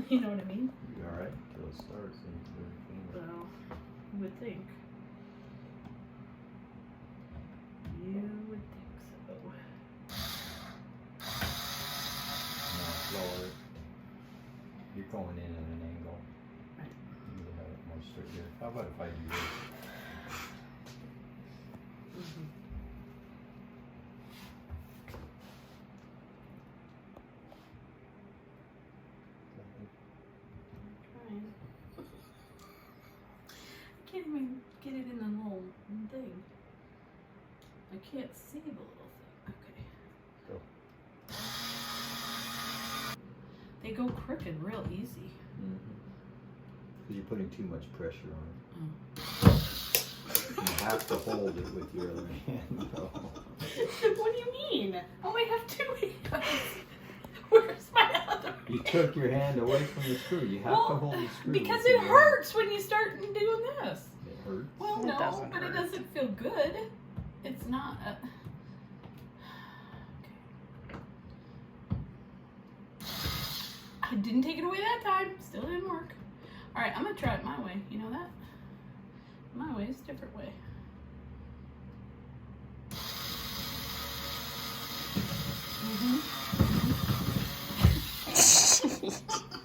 You know what I mean? You're alright until it starts and you Well, you would think. You would think so. no, lower it. You're going in at an angle. Right. You need to have it more straight here. How about if I do this? Mm-hmm. I can't even get it in the little thing. I can't see the little thing. Okay. Go. They go crooked real easy. Because you're putting too much pressure on it. Oh. You have to hold it with your other hand, though. What do you mean? I only have two hands. Where's my other You hand? took your hand away from the screw. You have to hold the screw. Because with it your hand. hurts when you start doing this. It hurts. Well, It no, doesn't but it hurt. doesn't feel good. It's not a... I didn't take it away that time. Still didn't work. All right, I'm gonna try it my way. You know that? My way is a different way.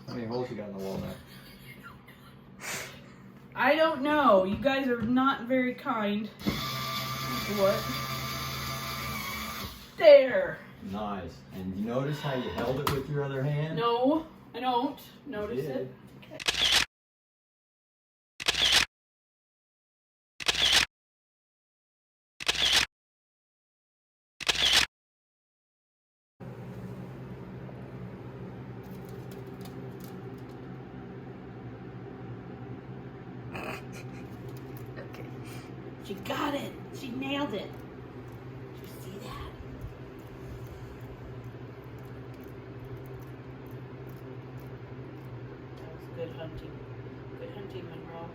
How many holes you got in the wall now? I don't know. You guys are not very kind. What? There. Nice. And you notice how you held it with your other hand? No, I don't notice You it. did. Okay. She got it. She nailed it. Did you see that? That was good hunting. Good hunting, Monroe.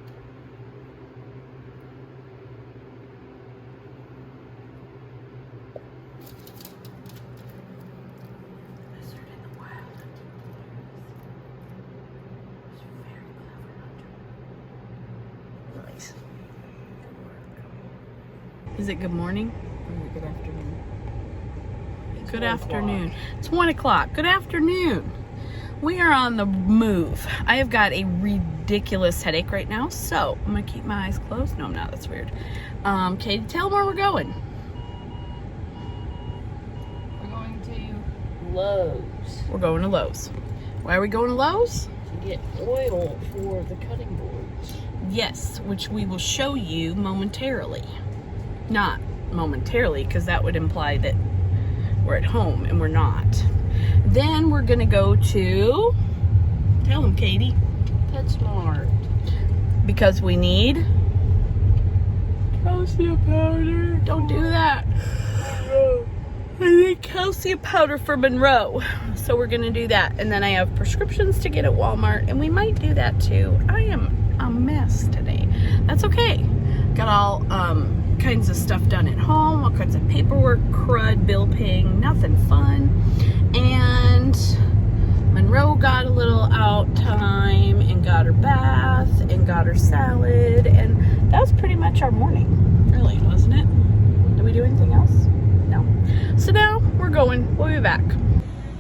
Lizard in the wild hunting blueberries. He's a very clever hunter. Nice. Is it good morning? Or is it good afternoon? Good 1 o'clock. afternoon. It's 1 o'clock. Good afternoon. We are on the move. I have got a ridiculous headache right now, so I'm gonna keep my eyes closed. No, I'm not. That's weird. Katie, tell them where we're going. We're going to Lowe's We're going to Lowe's. Why are we going to Lowe's? to get oil for the cutting boards. Yes, which we will show you momentarily. Not momentarily, because that would imply that we're at home, and we're not. Then we're gonna go to, tell them, Katie, PetSmart. because we need calcium powder. Don't do that. I need calcium powder for Monroe, so we're gonna do that. And then I have prescriptions to get at Walmart, and we might do that too. I am a mess today. That's okay. Got all kinds of stuff done at home, all kinds of paperwork, crud, bill paying, nothing fun. And Monroe got a little out time and got her bath and got her salad, and that was pretty much our morning, really, wasn't it? Did we do anything else? No. So now we're going. We'll be back.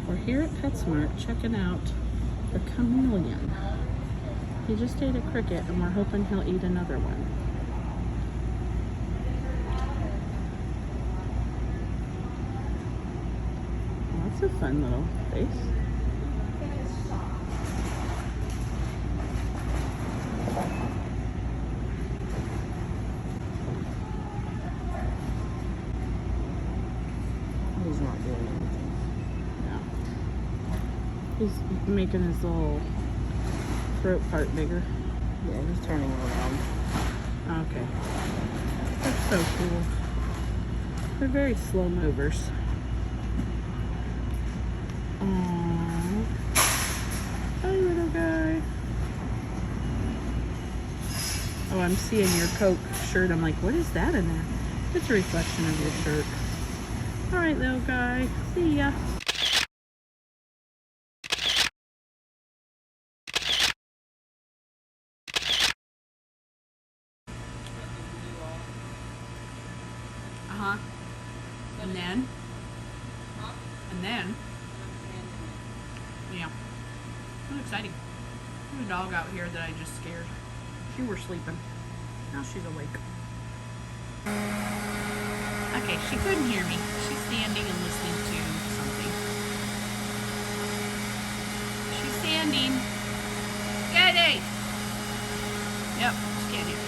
We're here at PetSmart checking out the chameleon. He just ate a cricket, and we're hoping he'll eat another one. That's a fun little face. He's not doing anything. No. He's making his little throat part bigger. Yeah, he's turning around. Okay. That's so cool. They're very slow movers. Aww. Hi, little guy. Oh, I'm seeing your Coke shirt. I'm like, what is that in there? It's a reflection of your shirt. All right, little guy. See ya. And then, yeah, it was exciting. There's a dog out here that I just scared. She were sleeping. Now she's awake. Okay, she couldn't hear me. She's standing and listening to something. She's standing. Katie! Yep, she can't hear me.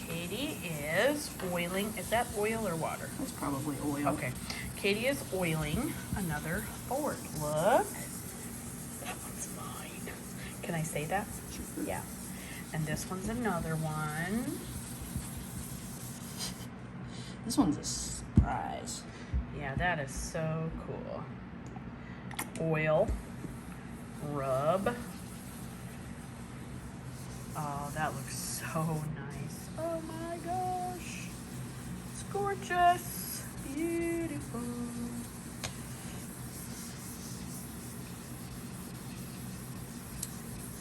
Katie is oiling. Is that oil or water? That's probably oil. Okay. Katie is oiling another board. Look. That one's mine. Can I say that? Sure. Yeah. And this one's another one. This one's a surprise. Yeah, that is so cool. Oil. Rub. Oh, that looks so nice. Oh my gosh. It's gorgeous. Beautiful.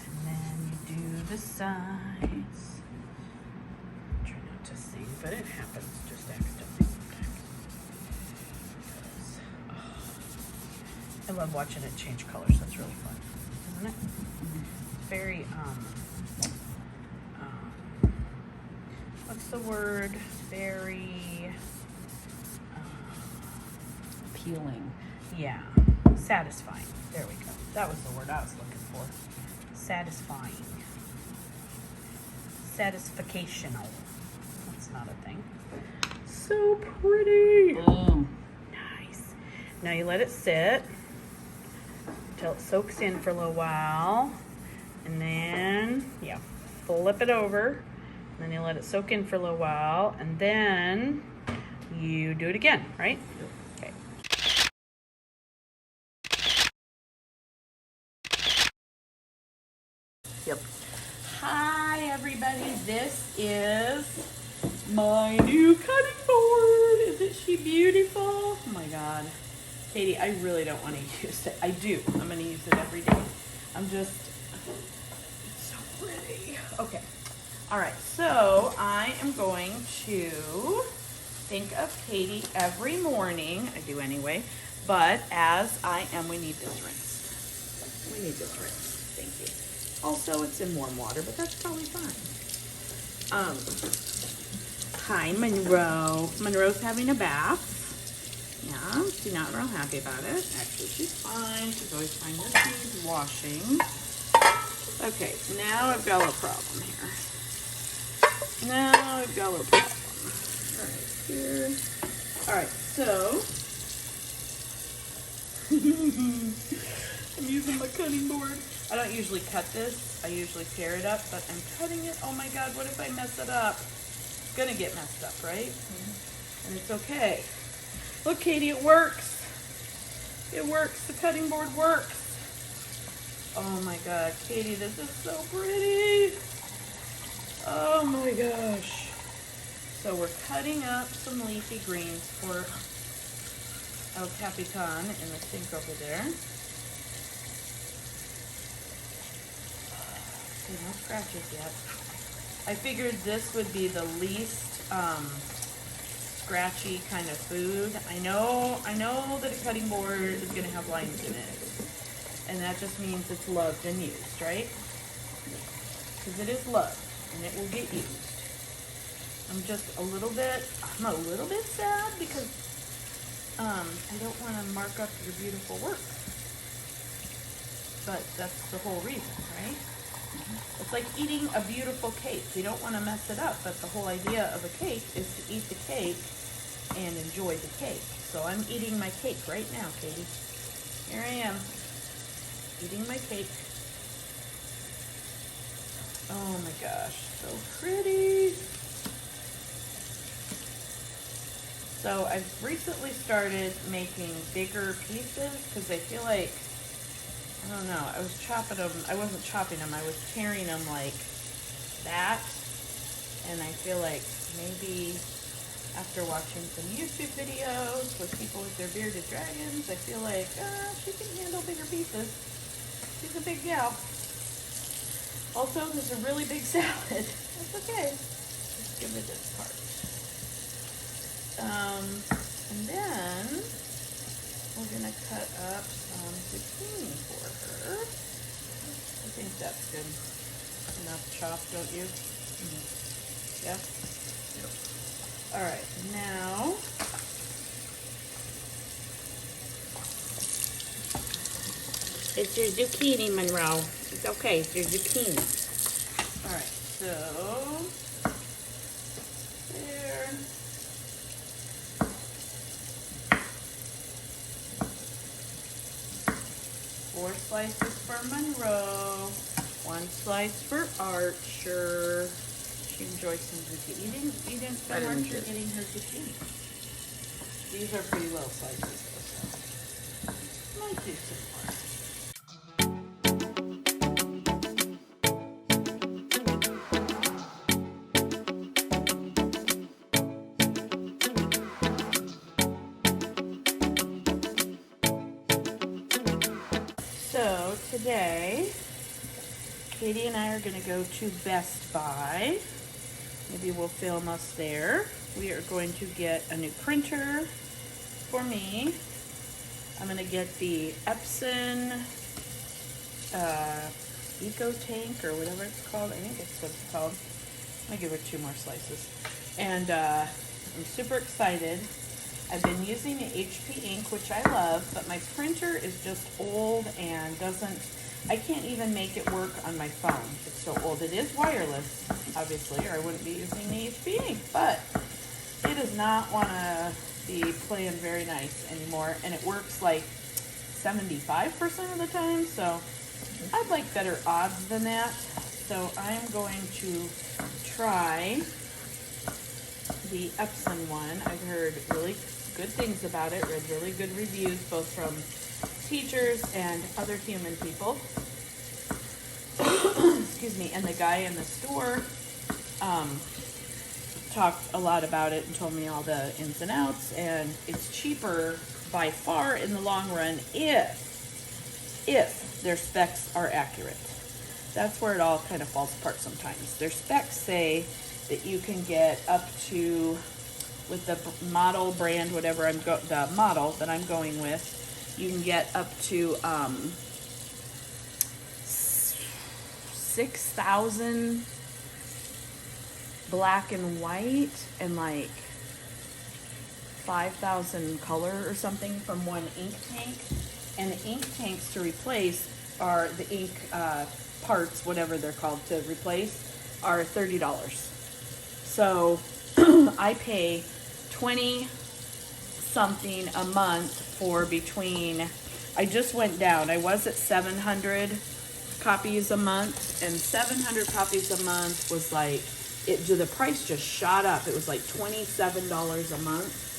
And then you do the sides. Try not to sing, but it happens just accidentally sometimes. I love watching it change colors. That's really fun, isn't it? Very, what's the word? Very, Appealing. yeah, satisfying. There we go. That was the word I was looking for. Satisfying. Satisficational. That's not a thing. So pretty. Boom. Nice. Now you let it sit until it soaks in for a little while. And then, yeah, flip it over. And then you let it soak in for a little while. And then you do it again, right? Okay. Yep. Hi, everybody. This is my new cutting board. Isn't she beautiful? Oh my God. Katie, I really don't want to use it. I do. I'm going to use it every day. It's so pretty. Okay. All right. So I am going to think of Katie every morning. I do anyway. But as I am, we need this rinsed. We need this rinsed. Thank you. Also, it's in warm water, but that's probably fine. Hi, Monroe. Monroe's having a bath. Yeah, she's not real happy about it. Actually, she's fine. She's always fine when she's washing. Okay, now I've got a little problem here. Now I've got a little problem. All right, here. All right, so I'm using my cutting board. I don't usually cut this. I usually tear it up, but I'm cutting it. Oh my God, what if I mess it up? It's gonna get messed up, right? And it's okay. Look, Katie, it works. It works. The cutting board works. Oh my God, Katie, this is so pretty. Oh my gosh. So we're cutting up some leafy greens for El Capitan in the sink over there. See, no scratches yet. I figured this would be the least scratchy kind of food. I know that a cutting board is going to have lines in it. And that just means it's loved and used, right? Because it is loved and it will get used. I'm a little bit sad because I don't want to mark up your beautiful work. But that's the whole reason, right? It's like eating a beautiful cake. You don't want to mess it up, but the whole idea of a cake is to eat the cake and enjoy the cake. So I'm eating my cake right now, Katie. Here I am, eating my cake. Oh my gosh, so pretty. So I've recently started making bigger pieces because I feel like, I don't know, I was chopping them, I wasn't chopping them, I was tearing them like that. And I feel like maybe after watching some YouTube videos with people with their bearded dragons, I feel like she can handle bigger pieces. She's a big gal. Also, there's a really big salad. That's okay. Just give her this part. And then we're gonna cut up some zucchini for her. I think that's good. Enough chopped, don't you? Yeah? Yep. All right, now it's your zucchini, Monroe. It's okay, it's your zucchini. All right, so there. Four slices for Monroe. One slice for Archer. She enjoys some zucchini. You didn't film Archer getting her zucchini. These are pretty little slices though, so might do some more. So today, Katie and I are going to go to Best Buy. Maybe we'll film us there. We are going to get a new printer for me. I'm going to get the Epson Eco Tank or whatever it's called. I think it's what it's called. I'm going to give her 2 more slices. And I'm super excited. I've been using the HP ink, which I love, but my printer is just old and I can't even make it work on my phone. It's so old. It is wireless, obviously, or I wouldn't be using the HP ink, but it does not want to be playing very nice anymore, and it works like 75% of the time, so I'd like better odds than that. So I'm going to try the Epson one. I've heard really good things about it, read really good reviews, both from teachers and other human people. Excuse me. And the guy in the store talked a lot about it and told me all the ins and outs, and it's cheaper by far in the long run if their specs are accurate. That's where it all kind of falls apart sometimes. Their specs say that you can get up to, with the model brand, whatever the model that I'm going with, you can get up to 6,000 black and white and like 5,000 color or something from one ink tank. And the ink tanks to replace are the ink parts, whatever they're called to replace, are $30. So I pay 20 something a month for between, I just went down, I was at 700 copies a month, and 700 copies a month was like, the price just shot up. It was like $27 a month,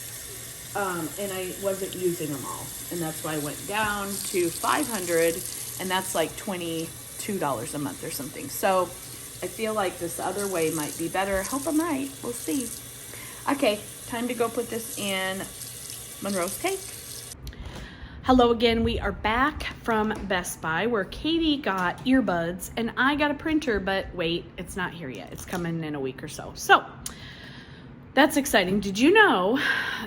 and I wasn't using them all, and that's why I went down to 500, and that's like $22 a month or something. So I feel like this other way might be better. I hope I'm right. We'll see. Okay, time to go put this in Monroe's cake. Hello again. We are back from Best Buy where Katie got earbuds and I got a printer, but wait, it's not here yet. It's coming in a week or so. So that's exciting. Did you know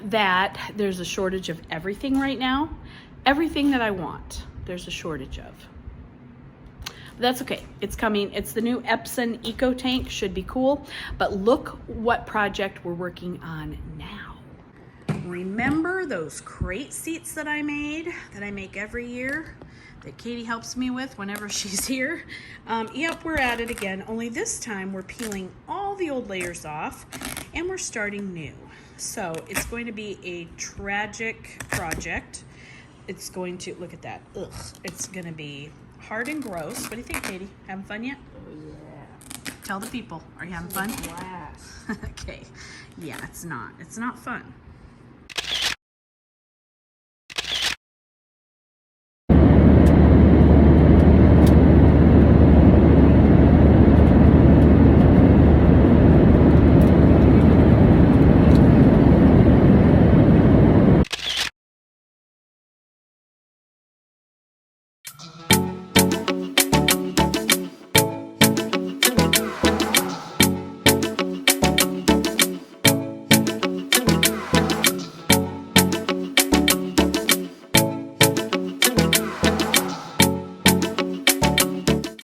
that there's a shortage of everything right now? Everything that I want, there's a shortage of. But that's okay. It's coming. It's the new Epson Eco Tank. Should be cool. But look what project we're working on now. Remember those crate seats that I made, that I make every year, that Katie helps me with whenever she's here? Yep, we're at it again, only this time we're peeling all the old layers off and we're starting new. So it's going to be a tragic project. It's going to, look at that, ugh. It's going to be hard and gross. What do you think, Katie? Having fun yet? Oh, yeah. Tell the people, are you having fun? Blast. Okay, yeah, it's not fun.